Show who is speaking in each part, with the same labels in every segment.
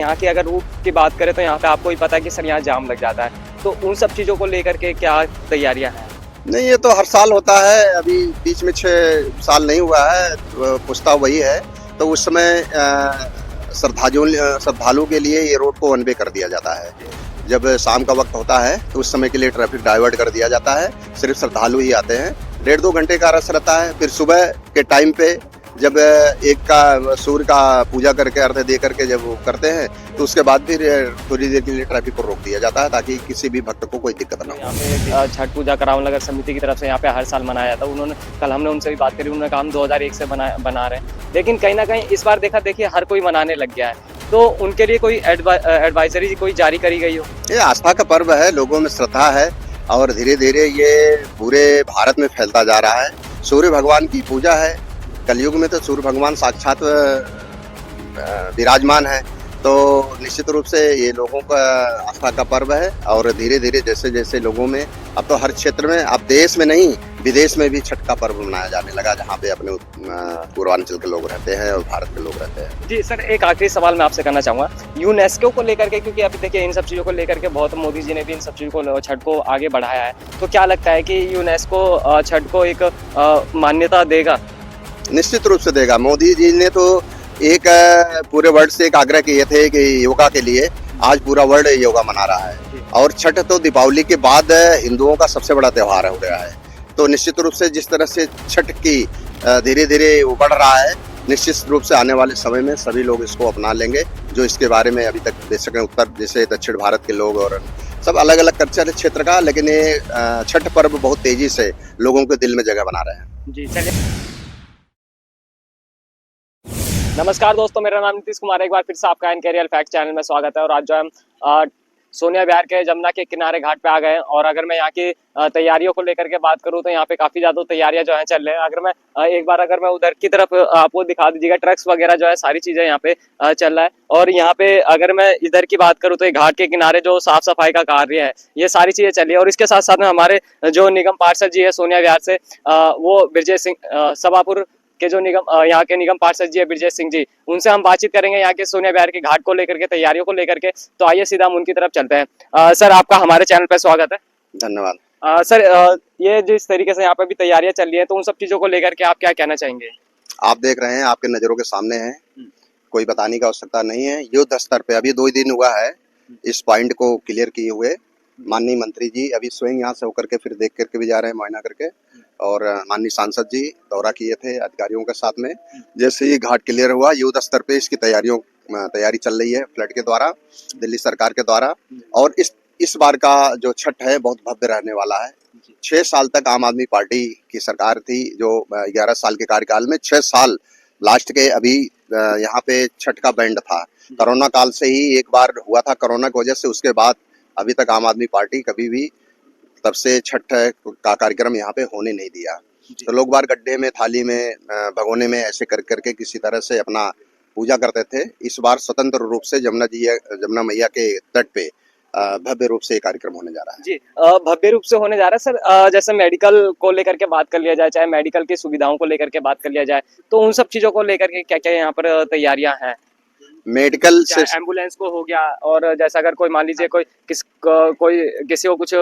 Speaker 1: यहाँ की अगर रूट की बात करें तो यहाँ पे आपको ही पता है कि सर यहाँ जाम लग जाता है, तो उन सब चीज़ों को लेकर के क्या तैयारियां हैं?
Speaker 2: नहीं, ये तो हर साल होता है। अभी बीच में 6 साल नहीं हुआ है, पूछता वही है। तो उस समय श्रद्धालुओं के लिए ये रोड को वन वे कर दिया जाता है। जब शाम का वक्त होता है तो उस समय के लिए ट्रैफिक डाइवर्ट कर दिया जाता है। सिर्फ श्रद्धालु ही आते हैं। 1.5-2 घंटे का रस रहता है। फिर सुबह के टाइम पे जब एक का सूर्य का पूजा करके अर्घ्य दे करके जब वो करते हैं तो उसके बाद फिर थोड़ी देर के लिए ट्रैफिक को रोक दिया जाता है ताकि किसी भी भक्त को कोई दिक्कत ना हो।
Speaker 1: यहाँ पे छठ पूजा करावल नगर समिति की तरफ से यहाँ पे हर साल मनाया जाता है। उन्होंने कल हमने उनसे भी बात करी, उन्होंने कहा हम 2001 से बना रहे हैं, लेकिन कहीं ना कहीं इस बार देखिए हर कोई मनाने लग गया है, तो उनके लिए कोई एडवाइजरी कोई जारी करी गई हो?
Speaker 2: ये आस्था का पर्व है, लोगों में श्रद्धा है और धीरे धीरे ये पूरे भारत में फैलता जा रहा है। सूर्य भगवान की पूजा है। कलयुग में तो सूर्य भगवान साक्षात विराजमान है, तो निश्चित रूप से ये लोगों का आस्था का पर्व है। और धीरे धीरे जैसे जैसे लोगों में अब तो हर क्षेत्र में, अब देश में नहीं विदेश में भी छठ का पर्व मनाया जाने लगा, जहाँ पे अपने पूर्वांचल के लोग रहते हैं और भारत के लोग रहते हैं।
Speaker 1: जी सर, एक आखिरी सवाल मैं आपसे करना चाहूँगा यूनेस्को को लेकर के, क्योंकि अभी देखिए इन सब चीज़ों को लेकर के बहुत मोदी जी ने भी इन सब चीज़ों को छठ को आगे बढ़ाया है, तो क्या लगता है कि यूनेस्को छठ को एक मान्यता देगा?
Speaker 2: निश्चित रूप से देगा। मोदी जी ने तो एक पूरे वर्ल्ड से एक आग्रह किए थे कि योगा के लिए, आज पूरा वर्ल्ड योगा मना रहा है। और छठ तो दीपावली के बाद हिंदुओं का सबसे बड़ा त्योहार हो गया है। तो निश्चित रूप से जिस तरह से छठ की धीरे धीरे वो बढ़ रहा है, निश्चित रूप से आने वाले समय में सभी लोग इसको अपना लेंगे। जो इसके बारे में अभी तक देश के उत्तर जैसे दक्षिण भारत के लोग और सब अलग अलग कल्चर क्षेत्र का, लेकिन ये छठ पर्व बहुत तेजी से लोगों के दिल में जगह बना रहे हैं।
Speaker 1: जी चलिए। नमस्कार दोस्तों, मेरा नाम नीतीश कुमार है। एक बार फिर से आपका एन कैरियर फैक्ट चैनल में स्वागत है। और आज जो हम सोनिया विहार के जमुना के किनारे घाट पे आ गए हैं। और अगर मैं यहाँ की तैयारियों को लेकर के बात करूँ तो यहाँ पे काफ़ी ज़्यादा तैयारियां जो है चल रही हैं। अगर मैं एक बार अगर मैं उधर की तरफ आपको दिखा दीजिएगा, ट्रक्स वगैरह जो है सारी चीज़ें यहाँ पे चल रहा है। और यहाँ पे अगर मैं इधर की बात करूँ तो ये घाट के किनारे जो साफ सफाई का कार्य है, ये सारी चीज़ें चल रही है। और इसके साथ साथ में हमारे जो निगम पार्षद जी है सोनिया विहार से, वो ब्रजेश सिंह सभापुर के जो यहाँ के निगम पार्षद जी है ब्रजेश सिंह जी, उनसे हम बातचीत करेंगे यहाँ के सोनिया विहार के घाट को लेकर के, तैयारियों को लेकर के। तो आइए सीधा हम उनकी तरफ चलते हैं। सर, आपका हमारे चैनल पे स्वागत है।
Speaker 2: धन्यवाद।
Speaker 1: सर, ये जिस तरीके से यहाँ पे भी तैयारियां चल रही है, तो उन सब चीजों को लेकर के आप क्या कहना चाहेंगे?
Speaker 2: आप देख रहे हैं, आपके नजरों के सामने है, कोई बताने की आवश्यकता नहीं है। युद्ध स्तर पे अभी 2 ही दिन हुआ है इस पॉइंट को क्लियर किए हुए। माननीय मंत्री जी अभी स्वयं यहाँ से होकर के फिर देख करके भी जा रहे हैं, मुआयना करके। और माननीय सांसद जी दौरा किए थे अधिकारियों के साथ में। जैसे ही घाट क्लियर हुआ, युद्ध स्तर पे इसकी तैयारी चल रही है फ्लड के द्वारा, दिल्ली सरकार के द्वारा। और इस बार का जो छठ है बहुत भव्य रहने वाला है। 6 साल तक आम आदमी पार्टी की सरकार थी, जो 11 साल के कार्यकाल में 6 साल लास्ट के अभी यहाँ पे छठ का बैंड था। कोरोना काल से ही एक बार हुआ था, कोरोना की वजह से, उसके बाद अभी तक आम आदमी पार्टी कभी भी तब से छठ का कार्यक्रम यहाँ पे होने नहीं दिया। तो लोग बार गड्ढे में, थाली में, भगोने में ऐसे कर करके किसी तरह से अपना पूजा करते थे। इस बार स्वतंत्र रूप से जमुना मैया के तट पे भव्य रूप से ये कार्यक्रम होने जा रहा है।
Speaker 1: जी, भव्य रूप से होने जा रहा है। सर, जैसे मेडिकल को लेकर के बात कर लिया जाए, चाहे मेडिकल की सुविधाओं को लेकर के बात कर लिया जाए, तो उन सब चीजों को लेकर के क्या क्या यहाँ पर तैयारियां हैं?
Speaker 2: मेडिकल से
Speaker 1: एम्बुलेंस को हो गया, और जैसा अगर कोई मान लीजिए कोई किसी को कुछ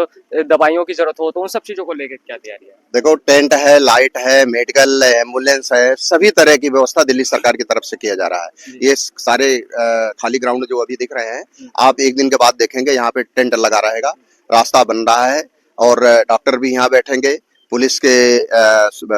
Speaker 1: दवाइयों की जरूरत हो, तो उन सब चीजों को लेकर क्या तैयारी है?
Speaker 2: देखो, टेंट है, लाइट है, मेडिकल, एम्बुलेंस है, सभी तरह की व्यवस्था दिल्ली सरकार की तरफ से किया जा रहा है। ये सारे खाली ग्राउंड जो अभी दिख रहे हैं, आप एक दिन के बाद देखेंगे यहाँ पे टेंट लगा रहेगा, रास्ता बन रहा है और डॉक्टर भी यहाँ बैठेंगे, पुलिस के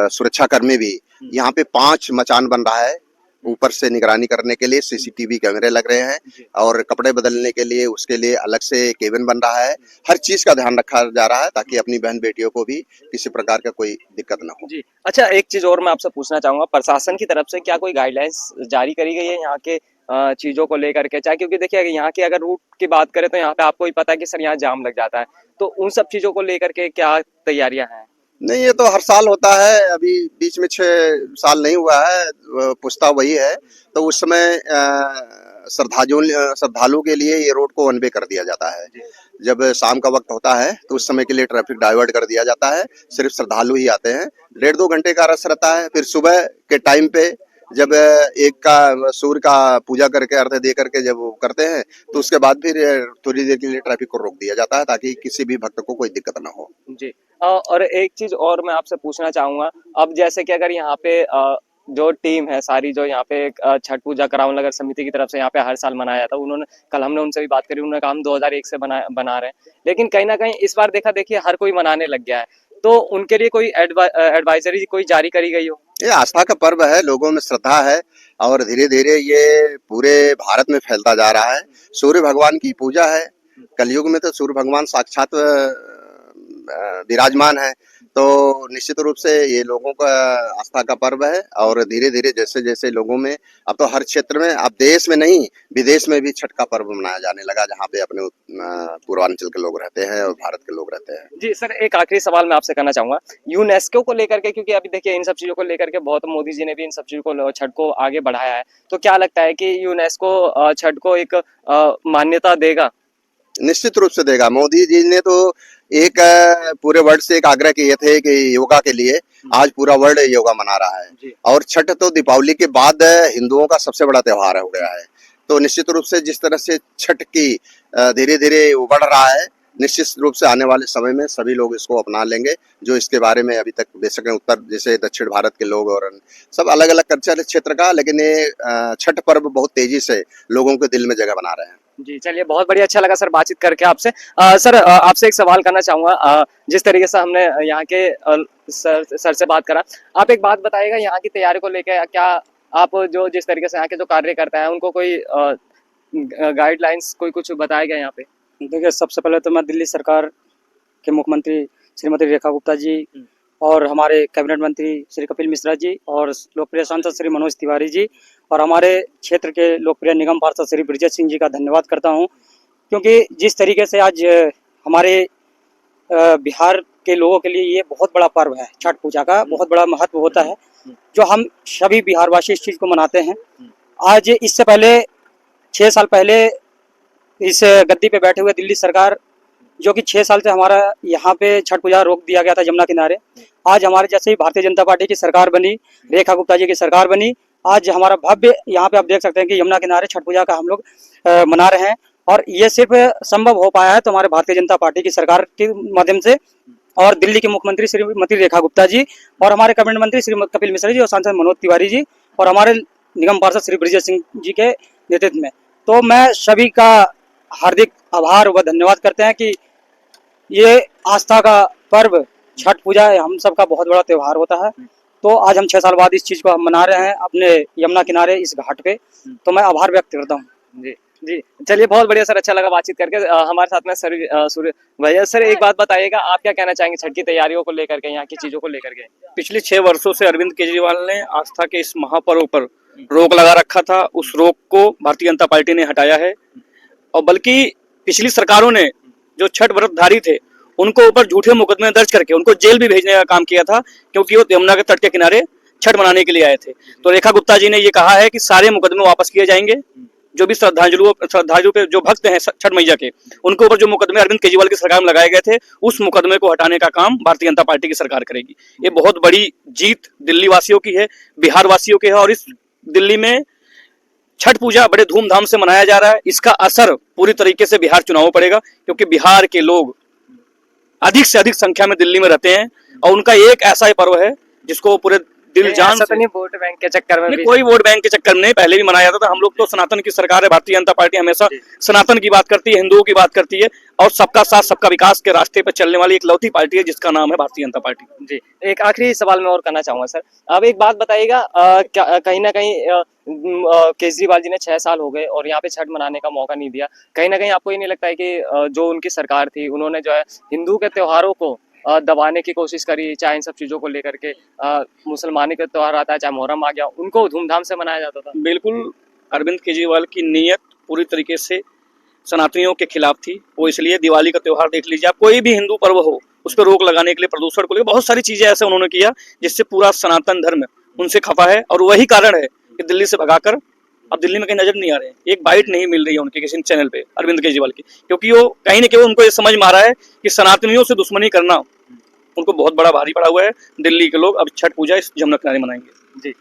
Speaker 2: सुरक्षाकर्मी भी। यहाँ पे 5 मचान बन रहा है, ऊपर से निगरानी करने के लिए सीसीटीवी कैमरे लग रहे हैं, और कपड़े बदलने के लिए उसके लिए अलग से केबिन बन रहा है। हर चीज का ध्यान रखा जा रहा है ताकि अपनी बहन बेटियों को भी किसी प्रकार का कोई दिक्कत न हो।
Speaker 1: जी, अच्छा, एक चीज और मैं आपसे पूछना चाहूंगा, प्रशासन की तरफ से क्या कोई गाइडलाइंस जारी करी गई है यहाँ के चीजों को लेकर के? चाहे क्योंकि देखिए यहाँ की अगर रूट की बात करें तो यहाँ पे आपको ही पता है कि सर यहाँ जाम लग जाता है, तो उन सब चीजों को लेकर के क्या तैयारियां हैं?
Speaker 2: नहीं, ये तो हर साल होता है। अभी बीच में 6 साल नहीं हुआ है, पूछता वही है। तो उस समय श्रद्धालुओं के लिए ये रोड को वन वे कर दिया जाता है। जब शाम का वक्त होता है तो उस समय के लिए ट्रैफिक डाइवर्ट कर दिया जाता है। सिर्फ श्रद्धालु ही आते हैं। 1.5-2 घंटे का रस रहता है। फिर सुबह के टाइम पे जब एक का सूर्य का पूजा करके अर्घ्य दे करके जब वो करते हैं तो उसके बाद फिर थोड़ी देर के लिए ट्रैफिक को रोक दिया जाता है ताकि किसी भी भक्त को कोई दिक्कत ना हो।
Speaker 1: जी। और एक चीज और मैं आपसे पूछना चाहूंगा, अब जैसे कि अगर यहाँ पे जो टीम है सारी, जो यहाँ पे छठ पूजा करावन नगर समिति की तरफ से यहाँ पे हर साल मनाया जाता है, उन्होंने कल हमने उनसे भी बात करी, उन्होंने कहा हम 2001 से बना रहे हैं, लेकिन कहीं ना कहीं इस बार देखा देखिए हर कोई मनाने लग गया है, तो उनके लिए कोई एडवाइजरी कोई जारी करी गई हो?
Speaker 2: ये आस्था का पर्व है, लोगों में श्रद्धा है और धीरे धीरे ये पूरे भारत में फैलता जा रहा है। सूर्य भगवान की पूजा है, कलयुग में तो सूर्य भगवान साक्षात विराजमान है, तो निश्चित रूप से ये लोगों का आस्था का पर्व है और धीरे धीरे जैसे जैसे लोगों में अब तो हर क्षेत्र में, अब देश में नहीं विदेश में भी छठ का पर्व मनाया जाने लगा, जहाँ पे अपने पूर्वांचल के लोग रहते हैं और भारत के लोग रहते हैं।
Speaker 1: जी सर, एक आखिरी सवाल मैं आपसे करना चाहूंगा, यूनेस्को को लेकर के, क्योंकि अभी देखिए इन सब चीजों को लेकर के बहुत मोदी जी ने भी इन सब चीजों को, छठ को आगे बढ़ाया है, तो क्या लगता है कि यूनेस्को छठ को एक मान्यता देगा?
Speaker 2: निश्चित रूप से देगा। मोदी जी ने तो एक पूरे वर्ल्ड से एक आग्रह किए थे कि योगा के लिए, आज पूरा वर्ल्ड योगा मना रहा है और छठ तो दीपावली के बाद हिंदुओं का सबसे बड़ा त्योहार हो गया है। तो निश्चित रूप से जिस तरह से छठ की धीरे धीरे वो बढ़ रहा है, निश्चित रूप से आने वाले समय में सभी लोग इसको अपना लेंगे, जो इसके बारे में अभी तक बेशक उत्तर जैसे दक्षिण भारत के लोग और सब अलग अलग कल्चर क्षेत्र का, लेकिन ये छठ पर्व बहुत तेजी से लोगों के दिल में जगह बना रहे हैं।
Speaker 1: जी चलिए, बहुत बढ़िया, अच्छा लगा सर बातचीत करके आपसे। सर आपसे एक सवाल करना चाहूंगा, जिस तरीके से हमने यहाँ के सर से बात करा, आप एक बात बताइएगा यहाँ की तैयारी को लेकर, क्या आप जो जिस तरीके से यहाँ के जो कार्यकर्ता हैं उनको कोई गाइडलाइंस कोई कुछ बताया गया यहाँ पे?
Speaker 3: देखिए, सबसे पहले तो मैं दिल्ली सरकार के मुख्यमंत्री श्रीमती रेखा गुप्ता जी और हमारे कैबिनेट मंत्री श्री कपिल मिश्रा जी और लोकप्रिय सांसद श्री मनोज तिवारी जी और हमारे क्षेत्र के लोकप्रिय निगम पार्षद श्री ब्रिजेश सिंह जी का धन्यवाद करता हूं, क्योंकि जिस तरीके से आज हमारे बिहार के लोगों के लिए ये बहुत बड़ा पर्व है, छठ पूजा का बहुत बड़ा महत्व होता है, जो हम सभी बिहारवासी इस चीज़ को मनाते हैं। आज इससे पहले 6 साल पहले इस गद्दी पे बैठे हुए दिल्ली सरकार, जो कि 6 साल से हमारा यहाँ पे छठ पूजा रोक दिया गया था यमुना किनारे, आज हमारे जैसे ही भारतीय जनता पार्टी की सरकार बनी, रेखा गुप्ता जी की सरकार बनी, आज हमारा भव्य यहाँ पे आप देख सकते हैं कि यमुना किनारे छठ पूजा का हम लोग मना रहे हैं, और ये सिर्फ संभव हो पाया है तो हमारे भारतीय जनता पार्टी की सरकार के माध्यम से, और दिल्ली के मुख्यमंत्री श्रीमती रेखा गुप्ता जी और हमारे कैबिनेट मंत्री श्री कपिल मिश्रा जी और सांसद मनोज तिवारी जी और हमारे निगम पार्षद श्री ब्रिजेश सिंह जी के नेतृत्व में। तो मैं सभी का हार्दिक आभार व धन्यवाद करते हैं कि ये आस्था का पर्व छठ पूजा हम सबका बहुत बड़ा त्यौहार होता है, तो आज हम 6 साल बाद इस चीज़ को हम मना रहे हैं अपने यमुना किनारे इस घाट पे, तो मैं आभार व्यक्त करता हूँ।
Speaker 1: जी जी चलिए, बहुत बढ़िया सर, अच्छा लगा बातचीत करके। हमारे साथ में सर सूर्य भैया, सर एक बात बताइएगा, आप क्या कहना चाहेंगे छठ की तैयारियों को लेकर के, यहाँ की चीजों को लेकर के?
Speaker 4: पिछले 6 वर्षों से अरविंद केजरीवाल ने आस्था के इस महापर्व पर रोक लगा रखा था, उस रोक को भारतीय जनता पार्टी ने हटाया है, और बल्कि पिछली सरकारों ने जो छठ व्रतधारी थे उनको ऊपर झूठे मुकदमे दर्ज करके उनको जेल भी भेजने का काम किया था, क्योंकि वो यमुना के तट के किनारे छठ मनाने के लिए आए थे। तो रेखा गुप्ता जी ने ये कहा है कि सारे मुकदमे वापस किए जाएंगे, जो भी श्रद्धालुओं पे जो भक्त हैं छठ मैया के, उनके ऊपर जो मुकदमे अरविंद केजरीवाल की सरकार में लगाए गए थे, उस मुकदमे को हटाने का काम भारतीय जनता पार्टी की सरकार करेगी। ये बहुत बड़ी जीत दिल्ली वासियों की है, बिहार वासियों की है, और इस दिल्ली में छठ पूजा बड़े धूमधाम से मनाया जा रहा है। इसका असर पूरी तरीके से बिहार चुनाव पड़ेगा, क्योंकि बिहार के लोग अधिक से अधिक संख्या में दिल्ली में रहते हैं, और उनका एक ऐसा ही पर्व है जिसको पूरे दिल जान
Speaker 1: से नहीं वोट बैंक के चक्कर में,
Speaker 4: कोई वोट बैंक के चक्कर में नहीं, पहले भी मनाया जाता था। हम लोग तो सनातन की सरकार है, भारतीय जनता पार्टी हमेशा सनातन की बात करती है, हिंदुओं की बात करती है, और सबका साथ सबका विकास के रास्ते पर चलने वाली एक लौती पार्टी है जिसका नाम है भारतीय जनता पार्टी।
Speaker 1: जी, एक आखिरी सवाल मैं और करना चाहूंगा सर, अब एक बात बताइएगा, कहीं ना कहीं केजरीवाल जी ने 6 साल हो गए और यहाँ पे छठ मनाने का मौका नहीं दिया, कहीं ना कहीं आपको ये नहीं लगता है कि जो उनकी सरकार थी उन्होंने जो है हिंदू के त्योहारों को दबाने की कोशिश करी, चाहे इन सब चीजों को लेकर के, मुसलमानी का त्योहार आता है, चाहे मुहर्रम आ गया, उनको धूमधाम से मनाया जाता था?
Speaker 4: बिल्कुल, अरविंद केजरीवाल की नीयत पूरी तरीके से सनातनियों के खिलाफ थी। वो इसलिए दिवाली का त्योहार देख लीजिए आप, कोई भी हिंदू पर्व हो उस पर रोक लगाने के लिए, प्रदूषण को लेकर बहुत सारी चीजें ऐसे उन्होंने किया जिससे पूरा सनातन धर्म उनसे खफा है, और वही कारण है कि दिल्ली से भगाकर अब दिल्ली में कहीं नजर नहीं आ रहे हैं, एक बाइट नहीं मिल रही है उनके किसी चैनल पे अरविंद केजरीवाल की, क्योंकि वो कहीं न कहीं उनको ये समझ में आ रहा है कि सनातनियों से दुश्मनी करना उनको बहुत बड़ा भारी पड़ा हुआ है। दिल्ली के लोग अब छठ पूजा इस यमुना किनारे मनाएंगे।
Speaker 1: जी।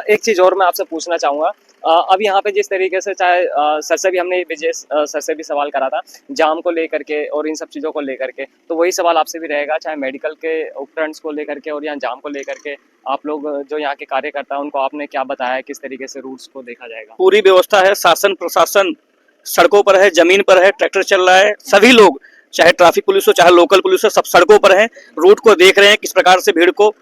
Speaker 1: एक चीज़ और मैं आपसे पूछना चाहूँगा। अब यहाँ पे जिस तरीके से चाहे सर से भी हमने विजय सर से भी सवाल करा था, जाम को लेकर के और इन सब चीज़ों को लेकर के, तो वही सवाल आपसे भी रहेगा, चाहे मेडिकल के उपकरणों को लेकर के और यहाँ जाम को लेकर के, आप लोग जो यहाँ के कार्यकर्ता हैं, उनको आपने क्या बताया, किस तरीके से रूट्स को देखा जाएगा?
Speaker 4: पूरी व्यवस्था है, शासन प्रशासन सड़कों पर है, जमीन पर है, ट्रैक्टर चल रहा है, सभी लोग चाहे ट्रैफिक पुलिस हो चाहे लोकल पुलिस हो, सब सड़कों पर हैं, रूट को देख रहे हैं, किस प्रकार से भीड़ को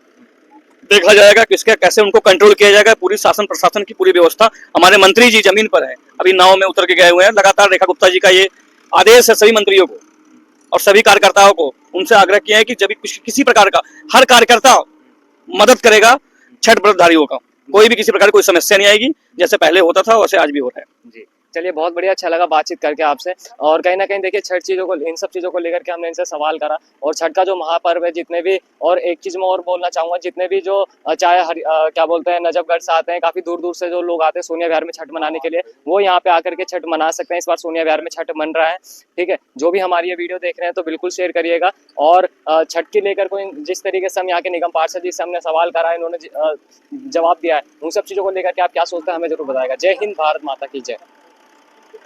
Speaker 4: देखा जाएगा, किसके कैसे उनको कंट्रोल किया जाएगा। पूरी शासन प्रशासन की पूरी व्यवस्था, हमारे मंत्री जी जमीन पर है, अभी नाव में उतर के गए हुए हैं। लगातार रेखा गुप्ता जी का ये आदेश है सभी मंत्रियों को और सभी कार्यकर्ताओं को, उनसे आग्रह किया है कि जब भी किसी प्रकार का हर कार्यकर्ता मदद करेगा छठ व्रतधारियों का, कोई भी किसी प्रकार की कोई समस्या नहीं आएगी, जैसे पहले होता था वैसे आज भी हो रहा है।
Speaker 1: जी। चलिए, बहुत बढ़िया, अच्छा लगा बातचीत करके आपसे। और कहीं न कहीं देखिए, छठ चीज़ों को, इन सब चीज़ों को लेकर के हमने इनसे सवाल करा, और छठ का जो महापर्व है, जितने भी, और एक चीज़ मैं और बोलना चाहूँगा, जितने भी जो चाहे क्या बोलते हैं, नजफगढ़ से आते हैं, काफ़ी दूर-दूर से जो लोग आते हैं सोनिया विहार में छठ मनाने के लिए, वो यहाँ पे आकर के छठ मना सकते हैं। इस बार सोनिया विहार में छठ मन रहा है, ठीक है? जो भी हमारी ये वीडियो देख रहे हैं तो बिल्कुल शेयर करिएगा, और छठ के लेकर कोई जिस तरीके से हम यहाँ के निगम पार्षद जी से हमने सवाल करा, इन्होंने जवाब दिया है, उन सब चीज़ों को लेकर के आप क्या सोचते हैं, हमें ज़रूर बताएगा। जय हिंद, भारत माता की जय।